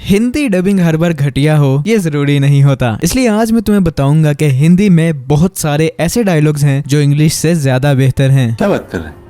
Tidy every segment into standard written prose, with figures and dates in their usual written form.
Hindi dubbing हर बार घटिया हो ये जरूरी नहीं होता, इसलिए आज मैं तुम्हें बताऊंगा कि हिंदी में बहुत सारे ऐसे डायलॉग्स हैं जो इंग्लिश से ज्यादा बेहतर हैं। क्या बात कर रहे हैं?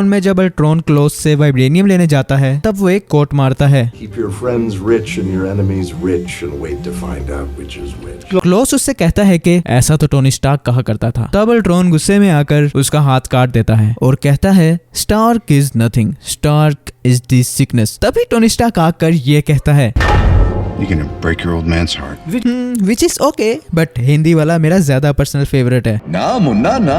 में जब अल्ट्रॉन क्लोज से वाइब्रेनियम लेने जाता है तब वो एक कोट मारता है। Keep your friends rich and your enemies rich and wait to find out which is which. Close उससे कहता है कि ऐसा तो टोनी स्टार्क कहा करता था। तब अल्ट्रॉन गुस्से में आकर उसका हाथ काट देता है और कहता है Stark is nothing, Stark is the sickness. तभी टोनी स्टार्क आकर ये कहता है You're gonna break your old man's heart. Which is okay, but Hindi वाला मेरा ज्यादा पर्सनल फेवरेट है। ना मुन्ना ना,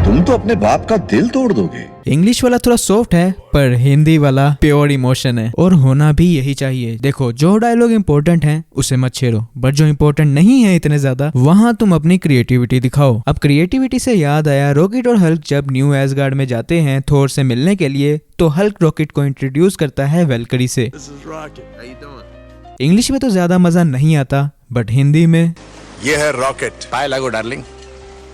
तुम तो अपने बाप का दिल तोड़ दोगे। इंग्लिश वाला थोड़ा सॉफ्ट है पर हिंदी वाला प्योर इमोशन है और होना भी यही चाहिए। देखो जो डायलॉग इम्पोर्टेंट है उसे मत छेड़ो, बट जो इम्पोर्टेंट नहीं है इतने ज्यादा वहाँ तुम अपनी क्रिएटिविटी दिखाओ। अब क्रिएटिविटी से याद आया, रॉकेट और हल्क जब न्यू एसगार्ड में जाते हैं थोर से मिलने के लिए तो हल्क रॉकेट को इंट्रोड्यूस करता है वेलकरी से। इंग्लिश में तो ज्यादा मजा नहीं आता बट हिंदी में ये है रॉकेट। पाए लागो darling.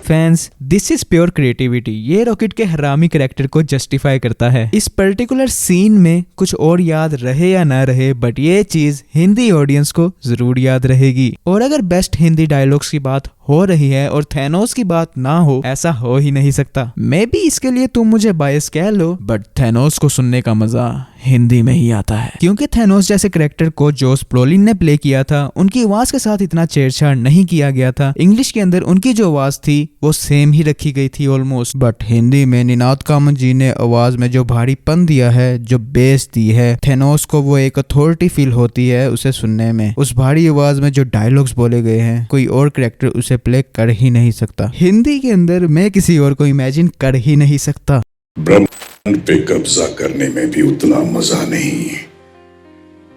Fans, this is pure creativity. ये रॉकेट के हरामी कैरेक्टर को जस्टिफाई करता है। इस पर्टिकुलर सीन में कुछ और याद रहे या ना रहे बट ये चीज हिंदी ऑडियंस को जरूर याद रहेगी। और अगर बेस्ट हिंदी डायलॉग्स की बात हो रही है और थैनोस की बात ना हो, ऐसा हो ही नहीं सकता। मे बी इसके लिए तुम मुझे बायस कह लो बट थैनोस को सुनने का मजा हिंदी में ही आता है, क्योंकि थैनोस जैसे कैरेक्टर को जोस ब्रोलिन ने प्ले किया था उनकी आवाज के साथ इतना छेड़छाड़ नहीं किया गया था। इंग्लिश के अंदर उनकी जो आवाज थी वो सेम ही रखी गई थी ऑलमोस्ट, बट हिंदी में निनाद कामत जी ने आवाज में जो भारीपन दिया है, जो बेस दी है, थैनोस को वो एक अथॉरिटी फील होती है उसे सुनने में। उस भारी आवाज में जो डायलॉग्स बोले गए हैं कोई और कैरेक्टर उसे प्ले कर ही नहीं सकता। हिंदी के अंदर मैं किसी और को इमेजिन कर ही नहीं सकता। ब्रह्मांड पे कब्जा करने में भी उतना मजा नहीं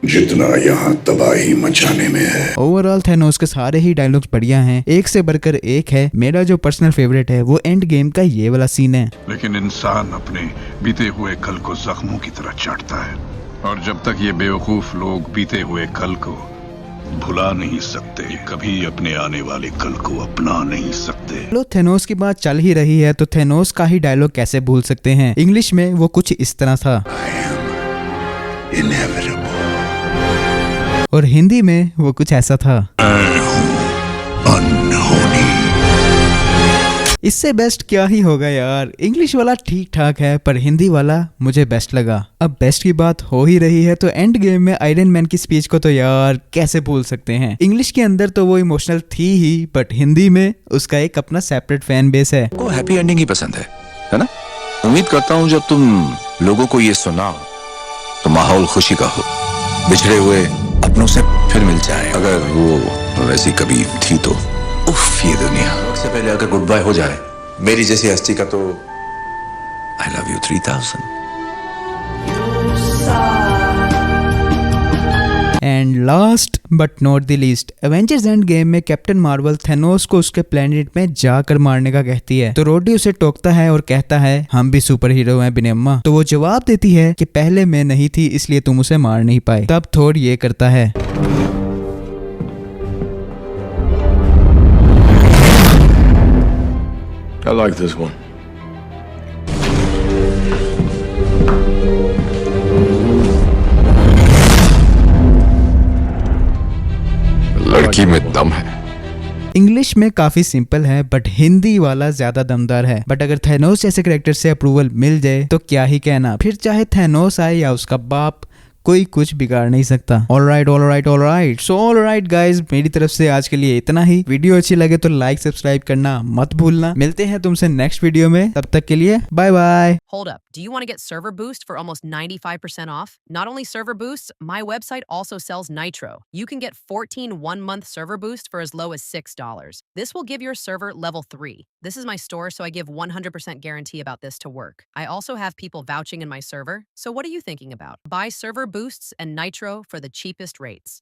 जितना यहाँ तबाही मचाने में है। ओवरऑल थैनोस के सारे ही डायलॉग्स बढ़िया हैं, एक से बढ़कर एक है। मेरा जो पर्सनल फेवरेट है वो एंड गेम का ये वाला सीन है। लेकिन इंसान अपने बीते हुए कल को जख्मों की तरह चाटता है और जब तक ये बेवकूफ लोग बीते हुए कल को भुला नहीं सकते, कभी अपने आने वाले कल को अपना नहीं सकते। लो थैनोस की बात चल ही रही है तो थैनोस का ही डायलॉग कैसे भूल सकते हैं। इंग्लिश में वो कुछ इस तरह था और हिंदी में वो कुछ ऐसा था। इससे बेस्ट क्या ही होगा यार। इंग्लिश वाला ठीक ठाक है पर हिंदी वाला मुझे बेस्ट लगा। अब बेस्ट की बात हो ही रही है तो एंड गेम में आयरन मैन की स्पीच को तो यार कैसे भूल सकते हैं। इंग्लिश के अंदर तो वो इमोशनल थी ही बट हिंदी में उसका एक अपना सेपरेट फैन बेस है। को हैप्पी एंडिंग ही पसंद है ना? उम्मीद करता हूँ जब तुम लोगों को ये सुनाओ तो माहौल खुशी का हो, बिछड़े हुए अपनों से फिर मिल जाए, अगर वो वैसी कभी थी तो। उफ, ये दुनिया से पहले अगर गुड बाय हो जाए मेरी जैसी हस्ती का तो I love you 3000। And last but not the least, Avengers end game में कैप्टन मार्वल थैनोस को उसके प्लेनेट में जाकर मारने का कहती है तो रोडी उसे टोकता है और कहता है हम भी सुपर हीरो हैं बिनेम्मा। तो वो जवाब देती है कि पहले मैं नहीं थी इसलिए तुम उसे मार नहीं पाए। तब थोर ये करता है I like this one. लड़की में दम है। इंग्लिश में काफी सिंपल है बट हिंदी वाला ज्यादा दमदार है। बट अगर थैनोस जैसे कैरेक्टर से अप्रूवल मिल जाए तो क्या ही कहना, फिर चाहे थैनोस आए या उसका बाप, कोई कुछ बिगाड़ नहीं सकता। ऑलराइट सो ऑलराइट गाइज, मेरी तरफ से आज के लिए इतना ही। वीडियो अच्छी लगे तो लाइक सब्सक्राइब करना मत भूलना। मिलते हैं तुमसे नेक्स्ट वीडियो में, तब तक के लिए bye bye. Hold up. Do you want to get Server Boost for almost 95% off? Not only Server Boost, my website also sells Nitro. You can get 14 one-month Server Boost for as low as $6. This will give your server level 3. This is my store, so I give 100% guarantee about this to work. I also have people vouching in my server, so what are you thinking about? Buy Server Boosts and Nitro for the cheapest rates.